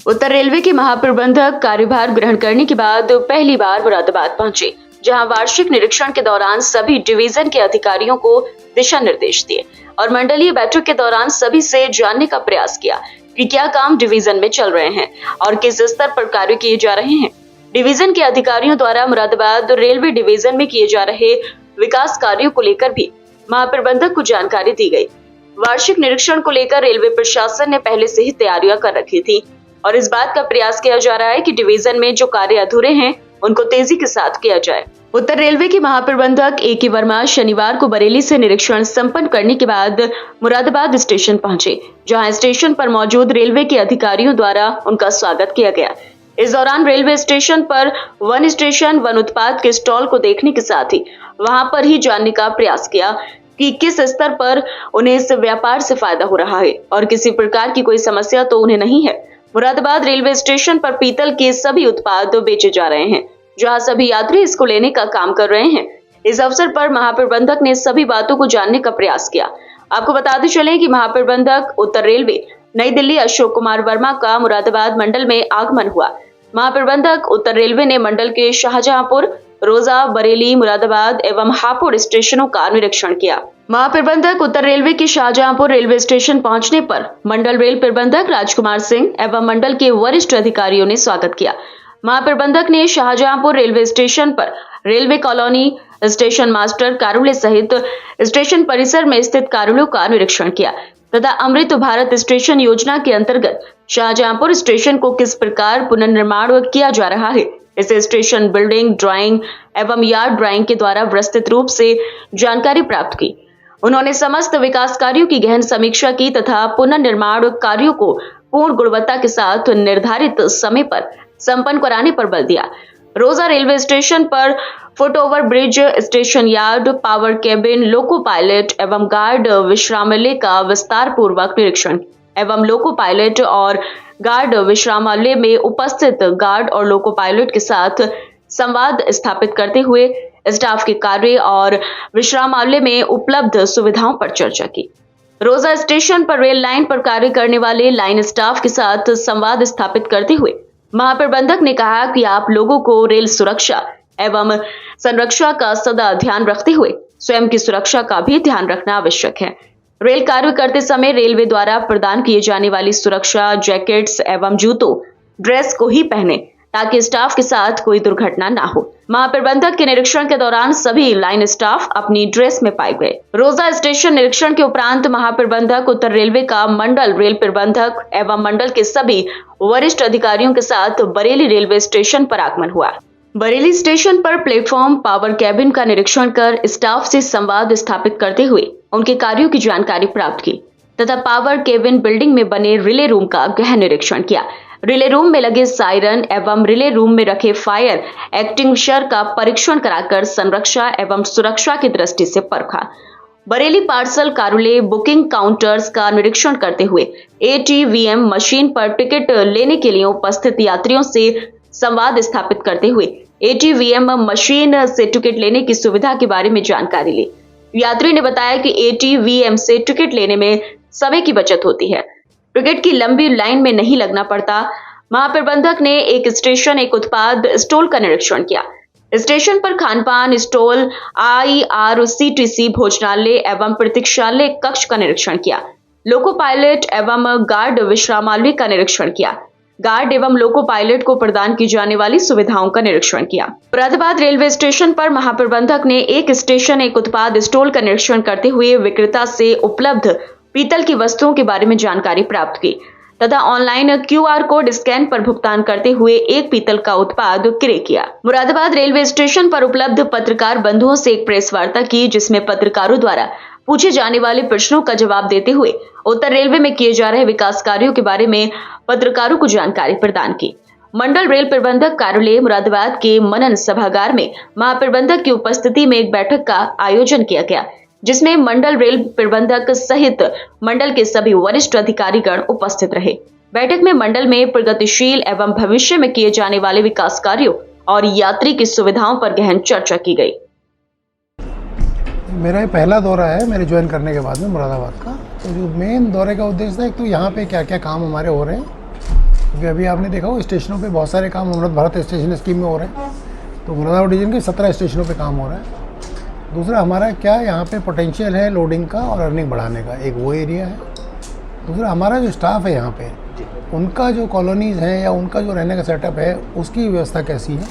उत्तर railway के महाप्रबंधक कार्यभार ग्रहण करने के बाद पहली बार मुरादाबाद पहुंचे, जहां वार्षिक निरीक्षण के दौरान सभी डिवीजन के अधिकारियों को दिशा निर्देश दिए और मंडलीय बैठक के दौरान सभी से जानने का प्रयास किया कि क्या काम डिवीजन में चल रहे हैं और किस स्तर पर कार्य किए जा रहे हैं। डिवीजन के अधिकारियों द्वारा मुरादाबाद रेलवे डिवीजन में किए जा रहे विकास कार्यों को लेकर भी महाप्रबंधक को जानकारी दी गई। वार्षिक निरीक्षण को लेकर रेलवे प्रशासन ने पहले से ही तैयारियां कर रखी थी और इस बात का प्रयास किया जा रहा है कि डिवीजन में जो कार्य अधूरे हैं उनको तेजी के साथ किया जाए। उत्तर रेलवे के महाप्रबंधक A.K. वर्मा शनिवार को बरेली से निरीक्षण संपन्न करने के बाद मुरादाबाद स्टेशन पहुंचे, जहां स्टेशन पर मौजूद रेलवे के अधिकारियों द्वारा उनका स्वागत किया गया। इस दौरान रेलवे स्टेशन पर वन स्टेशन वन उत्पाद के स्टॉल को देखने के साथ ही वहां पर ही जानने का प्रयास किया कि किस स्तर पर उन्हें इस व्यापार से फायदा हो रहा है और किसी प्रकार की कोई समस्या तो उन्हें नहीं है। मुरादाबाद रेलवे स्टेशन पर पीतल के सभी उत्पाद बेचे जा रहे हैं, जहां सभी यात्री इसको लेने का काम कर रहे हैं। इस अवसर पर महाप्रबंधक ने सभी बातों को जानने का प्रयास किया। आपको बताते चले कि महाप्रबंधक उत्तर रेलवे नई दिल्ली अशोक कुमार वर्मा का मुरादाबाद मंडल में आगमन हुआ। महाप्रबंधक उत्तर रेलवे ने मंडल के शाहजहांपुर, रोजा, बरेली, मुरादाबाद एवं हापुड़ स्टेशनों का निरीक्षण किया। महाप्रबंधक उत्तर रेलवे के शाहजहांपुर रेलवे स्टेशन पहुंचने पर मंडल रेल प्रबंधक राजकुमार सिंह एवं मंडल के वरिष्ठ अधिकारियों ने स्वागत किया। महाप्रबंधक ने शाहजहांपुर रेलवे स्टेशन पर रेलवे कॉलोनी, स्टेशन मास्टर कार्यालय सहित स्टेशन परिसर में स्थित कार्यालयों का निरीक्षण किया तथा अमृत भारत स्टेशन योजना के अंतर्गत शाहजहांपुर स्टेशन को किस प्रकार पुनर्निर्माण किया जा रहा है, इसे स्टेशन बिल्डिंग ड्राइंग एवं यार्ड ड्राइंग के द्वारा विस्तृत रूप से जानकारी प्राप्त की। उन्होंने समस्त विकास कार्यों की गहन समीक्षा की तथा पुनर्निर्माण कार्यों को पूर्ण गुणवत्ता के साथ निर्धारित समय पर संपन्न कराने पर बल दिया। रोजा रेलवे स्टेशन पर foot over bridge, station yard, power cabin, loco pilot एवं गार्ड विश्रामालय का विस्तार पूर्वक निरीक्षण एवं लोको पायलट और गार्ड विश्रामालय में उपस्थित गार्ड और लोको पायलट के साथ संवाद स्थापित करते हुए स्टाफ के कार्य और विश्रामालय में उपलब्ध सुविधाओं पर चर्चा की। रोजा स्टेशन पर रेल लाइन पर कार्य करने वाले लाइन स्टाफ के साथ संवाद स्थापित करते हुए महाप्रबंधक ने कहा कि आप लोगों को रेल सुरक्षा एवं संरक्षा का सदा ध्यान रखते हुए स्वयं की सुरक्षा का भी ध्यान रखना आवश्यक है। रेल कार्य करते समय रेलवे द्वारा प्रदान किए जाने वाली सुरक्षा जैकेट्स एवं जूतों, ड्रेस को ही पहने ताकि स्टाफ के साथ कोई दुर्घटना ना हो। महाप्रबंधक के निरीक्षण के दौरान सभी लाइन स्टाफ अपनी ड्रेस में पाए गए। रोजा स्टेशन निरीक्षण के उपरांत महाप्रबंधक उत्तर रेलवे का मंडल रेल प्रबंधक एवं मंडल के सभी वरिष्ठ अधिकारियों के साथ बरेली रेलवे स्टेशन पर आगमन हुआ। बरेली स्टेशन पर प्लेटफॉर्म, पावर कैबिन का निरीक्षण कर स्टाफ से संवाद स्थापित करते हुए उनके कार्यों की जानकारी प्राप्त की तथा पावर केबिन बिल्डिंग में बने रिले रूम का गहन निरीक्षण किया। रिले रूम में लगे सायरन एवं रिले रूम में रखे फायर एक्सटिंग्विशर का परीक्षण कराकर संरक्षा एवं सुरक्षा की दृष्टि से परखा। बरेली पार्सल कार्यालय बुकिंग काउंटर्स का निरीक्षण करते हुए ATVM मशीन पर टिकट लेने के लिए उपस्थित यात्रियों से संवाद स्थापित करते हुए ATVM मशीन से टिकट लेने की सुविधा के बारे में जानकारी ली। यात्री ने बताया कि ATVM से टिकट लेने में समय की बचत होती है, टिकट की लंबी लाइन में नहीं लगना पड़ता। महाप्रबंधक ने एक स्टेशन एक उत्पाद स्टॉल का निरीक्षण किया। स्टेशन पर खानपान स्टॉल, IRCTC भोजनालय एवं प्रतीक्षालय कक्ष का निरीक्षण किया। लोको पायलट एवं गार्ड विश्रामालय का निरीक्षण किया। गार्ड एवं लोको पायलट को प्रदान की जाने वाली सुविधाओं का निरीक्षण किया। मुरादाबाद रेलवे स्टेशन पर महाप्रबंधक ने एक स्टेशन एक उत्पाद स्टॉल का निरीक्षण करते हुए विक्रेता से उपलब्ध पीतल की वस्तुओं के बारे में जानकारी प्राप्त की तथा ऑनलाइन QR कोड स्कैन पर भुगतान करते हुए एक पीतल का उत्पाद क्रय किया। मुरादाबाद रेलवे स्टेशन पर उपलब्ध पत्रकार बंधुओं से एक प्रेस वार्ता की, जिसमें पत्रकारों द्वारा पूछे जाने वाले प्रश्नों का जवाब देते हुए उत्तर रेलवे में किए जा रहे विकास कार्यों के बारे में पत्रकारों को जानकारी प्रदान की। मंडल रेल प्रबंधक कार्यालय मुरादाबाद के मनन सभागार में महाप्रबंधक की उपस्थिति में एक बैठक का आयोजन किया गया, जिसमें मंडल रेल प्रबंधक सहित मंडल के सभी वरिष्ठ अधिकारीगण उपस्थित रहे। बैठक में मंडल में प्रगतिशील एवं भविष्य में किए जाने वाले विकास कार्यों और यात्री की सुविधाओं पर गहन चर्चा की गई। मेरा ये पहला दौरा है मेरे ज्वाइन करने के बाद में मुरादाबाद का। तो जो मेन दौरे का उद्देश्य था, एक तो यहाँ पे क्या क्या काम हमारे हो रहे हैं क्योंकि अभी आपने देखा हो स्टेशनों पे बहुत सारे काम अमृत भारत स्टेशन स्कीम में हो रहे हैं। तो मुरादाबाद डिवीजन के 17 स्टेशनों पे काम हो रहा है। दूसरा हमारा क्या यहाँ पे पोटेंशियल है लोडिंग का और अर्निंग बढ़ाने का, एक वो एरिया है। दूसरा हमारा जो स्टाफ है यहाँ पे, उनका जो कॉलोनीज़ हैं या उनका जो रहने का सेटअप है उसकी व्यवस्था कैसी है,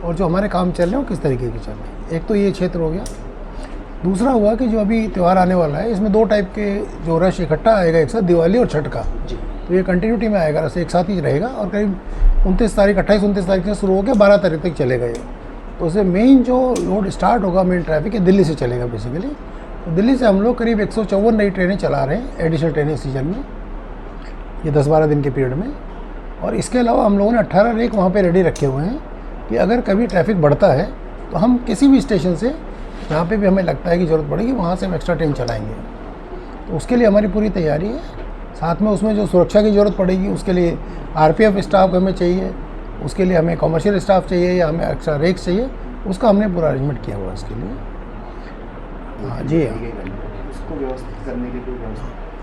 और जो हमारे काम चल रहे हैं वो किस तरीके के चल रहे हैं। एक तो ये क्षेत्र हो गया। दूसरा हुआ कि जो अभी त्यौहार आने वाला है, इसमें 2 टाइप के जो रश इकट्ठा आएगा एक साथ, दिवाली और छठ का। तो ये कंटिन्यूटी में आएगा, रश एक साथ ही रहेगा और करीब 29 तारीख 28-29 तारीख से शुरू होकर 12 तारीख तक चलेगा ये। तो उससे मेन जो लोड स्टार्ट होगा, मेन ट्रैफिक है दिल्ली से चलेगा बेसिकली। तो दिल्ली से हम लोग करीब 154 नई ट्रेनें चला रहे हैं एडिशनल ट्रेनें सीजन में, ये 10-12 दिन के पीरियड में। और इसके अलावा हम लोगों ने 18 रेक वहाँ पे रेडी रखे हुए हैं कि अगर कभी ट्रैफिक बढ़ता है तो हम किसी भी स्टेशन से जहाँ पे भी हमें लगता है कि ज़रूरत पड़ेगी वहाँ से हम एक्स्ट्रा ट्रेन चलाएँगे। तो उसके लिए हमारी पूरी तैयारी है। साथ में उसमें जो सुरक्षा की ज़रूरत पड़ेगी उसके लिए RPF स्टाफ हमें चाहिए, उसके लिए हमें कमर्शियल स्टाफ चाहिए या हमें एक्स्ट्रा रेक्स चाहिए, उसका हमने पूरा अरेंजमेंट किया हुआ है इसके लिए। हाँ जी हाँ। इसको व्यवस्थित करने के लिए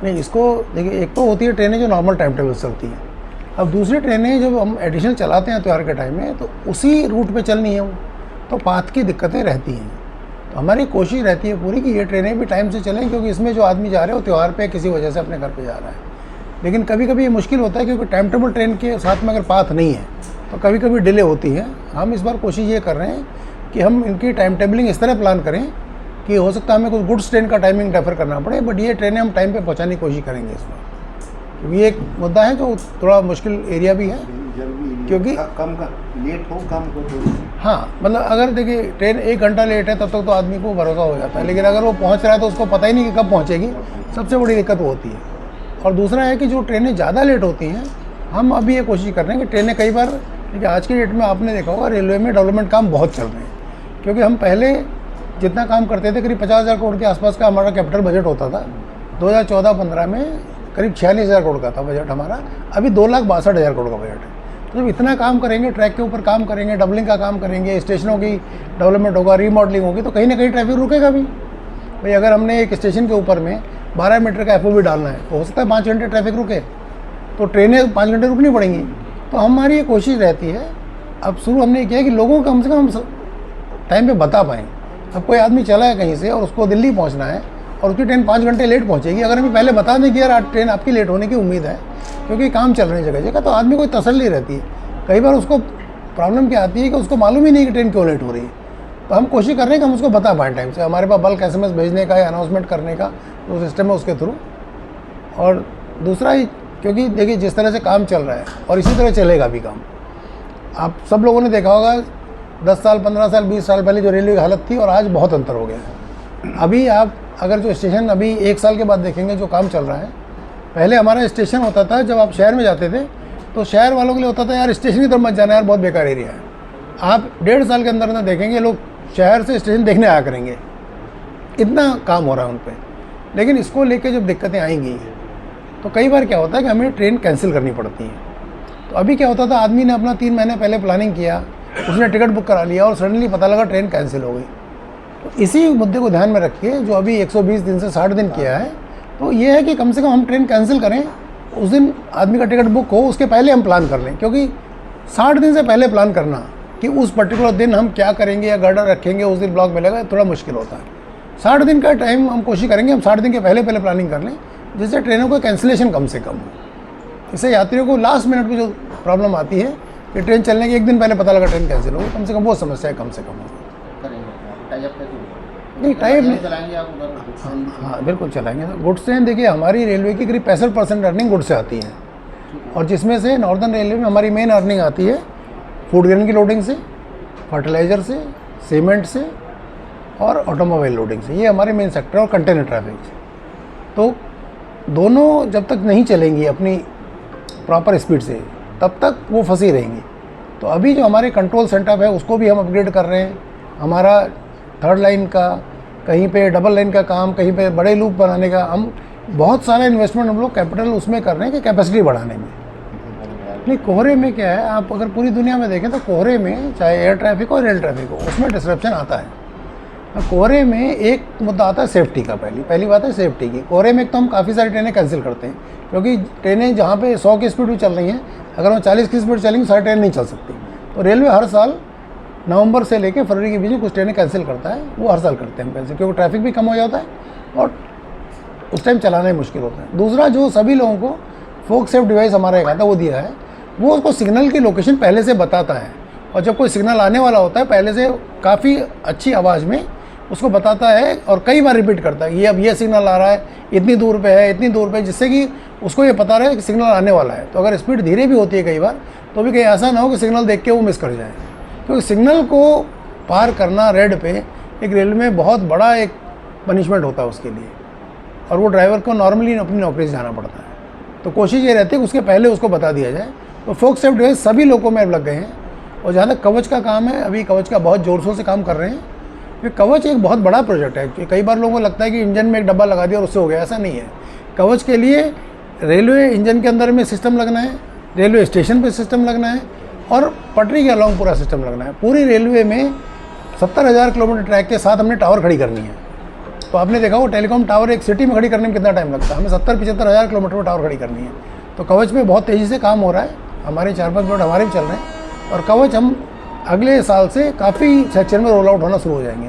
नहीं, इसको देखिए, एक तो होती है ट्रेनें जो नॉर्मल टाइम टेबल चलती हैं। अब दूसरी ट्रेनें जब हम एडिशनल चलाते हैं त्यौहार के टाइम में, तो उसी रूट पे चलनी है वो, तो पाथ की दिक्कतें रहती हैं। तो हमारी कोशिश रहती है पूरी कि ये ट्रेनें भी टाइम से चलें, क्योंकि इसमें जो आदमी जा रहे हैं वो त्यौहार पे किसी वजह से अपने घर पे जा रहा है। लेकिन कभी कभी ये मुश्किल होता है क्योंकि टाइम टेबल ट्रेन के साथ में अगर पाथ नहीं है तो कभी कभी डिले होती है। हम इस बार कोशिश ये कर रहे हैं कि हम इनकी टाइम टेबलिंग इस तरह प्लान करें कि हो सकता है हमें कुछ गुड्स ट्रेन का टाइमिंग रेफर करना पड़े, बट ये ट्रेनें हम टाइम पे पहुंचाने की कोशिश करेंगे इस बार। क्योंकि ये एक मुद्दा है जो थोड़ा मुश्किल एरिया भी है, क्योंकि कम का लेट हो कम हो तो हाँ, मतलब अगर देखिए ट्रेन 1 घंटा लेट है तब तक तो आदमी को भरोसा हो जाता है, लेकिन अगर वो पहुंच रहा है तो उसको पता ही नहीं कि कब पहुंचेगी, सबसे बड़ी दिक्कत वो होती है। और दूसरा है कि जो ट्रेनें ज़्यादा लेट होती हैं, हम अभी ये कोशिश कर रहे हैं कि ट्रेनें कई बार, देखिए आज की डेट में आपने देखा होगा रेलवे में डेवलपमेंट काम बहुत चल रहे हैं। क्योंकि हम पहले जितना काम करते थे करीब 50,000 करोड़ के आसपास का हमारा कैपिटल बजट होता था। 2014-15 में करीब 46,000 करोड़ का था बजट हमारा, अभी 2,62,000 करोड़ का बजट है। तो जब इतना काम करेंगे, ट्रैक के ऊपर काम करेंगे, डबलिंग का काम करेंगे, स्टेशनों की डेवलपमेंट होगा, रीमॉडलिंग होगी, तो कहीं ना कहीं ट्रैफिक रुकेगा भी। भाई अगर हमने एक स्टेशन के ऊपर में 12 मीटर का FOB डालना है तो हो सकता है 5 घंटे ट्रैफिक रुके, तो ट्रेनें 5 घंटे रुकनी पड़ेंगी। तो हमारी ये कोशिश रहती है, अब शुरू हमने किया कि लोगों को कम से कम टाइम पे बता पाएँ। अब कोई आदमी चला है कहीं से और उसको दिल्ली पहुंचना है और उसकी ट्रेन 5 घंटे लेट पहुंचेगी, अगर हमें पहले बता दें कि यार आज ट्रेन आपकी लेट होने की उम्मीद है क्योंकि काम चल रहे हैं जगह जगह, तो आदमी को तसल्ली रहती है। कई बार उसको प्रॉब्लम क्या आती है कि उसको मालूम ही नहीं कि ट्रेन क्यों लेट हो रही है। तो हम कोशिश कर रहे हैं कि हम उसको बता पाएँ टाइम से। हमारे पास बल्क SMS भेजने का या अनाउंसमेंट करने का जो सिस्टम है उसके थ्रू। और दूसरा ही, क्योंकि देखिए जिस तरह से काम चल रहा है और इसी तरह चलेगा भी काम, आप सब लोगों ने देखा होगा 10 साल 15 साल 20 साल पहले जो रेलवे की हालत थी और आज बहुत अंतर हो गया है। अभी आप अगर जो स्टेशन अभी 1 साल के बाद देखेंगे जो काम चल रहा है, पहले हमारा स्टेशन होता था जब आप शहर में जाते थे तो शहर वालों के लिए होता था यार स्टेशन की तरफ मत जाना यार, बहुत बेकार एरिया है। आप 1.5 साल के अंदर अंदर देखेंगे लोग शहर से स्टेशन देखने आया करेंगे, इतना काम हो रहा है उन पर। लेकिन इसको लेके जब दिक्कतें आएंगी तो कई बार क्या होता है कि हमें ट्रेन कैंसिल करनी पड़ती है। तो अभी क्या होता था, आदमी ने अपना 3 महीने पहले प्लानिंग किया, उसने टिकट बुक करा लिया और सडनली पता लगा ट्रेन कैंसिल हो गई। तो इसी मुद्दे को ध्यान में रख के जो अभी 120 दिन से 60 दिन किया है, तो ये है कि कम से कम हम ट्रेन कैंसिल करें, उस दिन आदमी का टिकट बुक हो उसके पहले हम प्लान कर लें। क्योंकि 60 दिन से पहले प्लान करना कि उस पर्टिकुलर दिन हम क्या करेंगे या गर्डर रखेंगे, उस दिन ब्लॉक मिलेगा, थोड़ा मुश्किल होता है। 60 दिन का टाइम हम कोशिश करेंगे हम 60 दिन के पहले प्लानिंग कर लें, जिससे ट्रेनों का कैंसिलेशन कम से कम हो। इससे यात्रियों को लास्ट मिनट में जो प्रॉब्लम आती है कि ट्रेन चलने के 1 दिन पहले पता लगा ट्रेन कैंसिल होगी, कम से कम वो समस्या कम से कम हो। नहीं टाइप नहीं चलाएंगे आप उधर? हाँ बिल्कुल चलाएंगे। गुड्स ट्रेन देखिए हमारी रेलवे की करीब 65% अर्निंग गुड्स से आती है, और जिसमें से नॉर्दर्न रेलवे में हमारी मेन अर्निंग आती है फूड ग्रेन की लोडिंग से, फर्टिलाइज़र से, सीमेंट से और ऑटोमोबाइल लोडिंग से। ये हमारे मेन सेक्टर और कंटेनर ट्रैफिक से। तो दोनों जब तक नहीं चलेंगी अपनी प्रॉपर स्पीड से तब तक वो फंसी रहेंगी। तो अभी जो हमारे कंट्रोल सेटअप है उसको भी हम अपग्रेड कर रहे हैं। हमारा 3rd लाइन का, कहीं पे डबल लाइन का काम, कहीं पे बड़े लूप बनाने का, हम बहुत सारा इन्वेस्टमेंट हम लोग कैपिटल उसमें कर रहे हैं कि कैपेसिटी बढ़ाने में। नहीं कोहरे में क्या है, आप अगर पूरी दुनिया में देखें तो कोहरे में चाहे एयर ट्रैफिक हो रेल ट्रैफिक हो उसमें डिसरप्शन आता है। कोहरे में एक मुद्दा आता है सेफ्टी का। पहली बात है सेफ्टी की। कोहरे में एक तो हम काफ़ी सारी ट्रेनें कैंसिल करते हैं क्योंकि ट्रेनें जहाँ पे 100 की स्पीड में चल रही हैं, अगर हम 40 की स्पीड चलेंगे सारी ट्रेन नहीं चल सकती। तो रेलवे हर साल नवंबर से लेकर फरवरी के बीच में कुछ ट्रेनें कैंसिल करता है, वो हर साल करते हैं कैंसिल, क्योंकि ट्रैफिक भी कम हो जाता है और उस टाइम चलाना ही मुश्किल होता है। दूसरा, जो सभी लोगों को फोक सेफ डिवाइस हमारा एक आता है वो दिया है, वो उसको सिग्नल की लोकेशन पहले से बताता है, और जब कोई सिग्नल आने वाला होता है पहले से काफ़ी अच्छी आवाज़ में उसको बताता है और कई बार रिपीट करता है, ये अब ये सिग्नल आ रहा है, इतनी दूर पे है, इतनी दूर पे, जिससे कि उसको ये पता रहे कि सिग्नल आने वाला है। तो अगर स्पीड धीरे भी होती है कई बार, तो भी कहीं ऐसा ना हो कि सिग्नल देख के वो मिस कर जाए, क्योंकि सिग्नल को पार करना रेड पे एक रेलवे में बहुत बड़ा एक पनिशमेंट होता है उसके लिए, और वो ड्राइवर को नॉर्मली अपनी नौकरी से जाना पड़ता है। तो कोशिश ये रहती है कि उसके पहले उसको बता दिया जाए। तो फोक सेफ डिवाइस सभी लोगों में अब लग गए हैं। और जहाँ तक कवच का काम है, अभी कवच का बहुत जोर शोर से काम कर रहे हैं। ये कवच एक बहुत बड़ा प्रोजेक्ट है। कई बार लोगों को लगता है कि इंजन में एक डब्बा लगा दिया और उससे हो गया, ऐसा नहीं है। कवच के लिए रेलवे इंजन के अंदर में सिस्टम लगना है, रेलवे स्टेशन पे सिस्टम लगना है, और पटरी के अलॉन्ग पूरा सिस्टम लगना है। पूरी रेलवे में 70,000 किलोमीटर ट्रैक के साथ हमने टावर खड़ी करनी है। तो आपने देखा वो टेलीकॉम टावर एक सिटी में खड़ी करने में कितना टाइम लगता है, हमें 70-75,000 किलोमीटर में टावर खड़ी करनी है। तो कवच में बहुत तेज़ी से काम हो रहा है, हमारे 4-5 प्रोजेक्ट हमारे भी चल रहे हैं, और कवच हम अगले साल से काफ़ी सेक्शन में रोल आउट होना शुरू हो जाएंगे।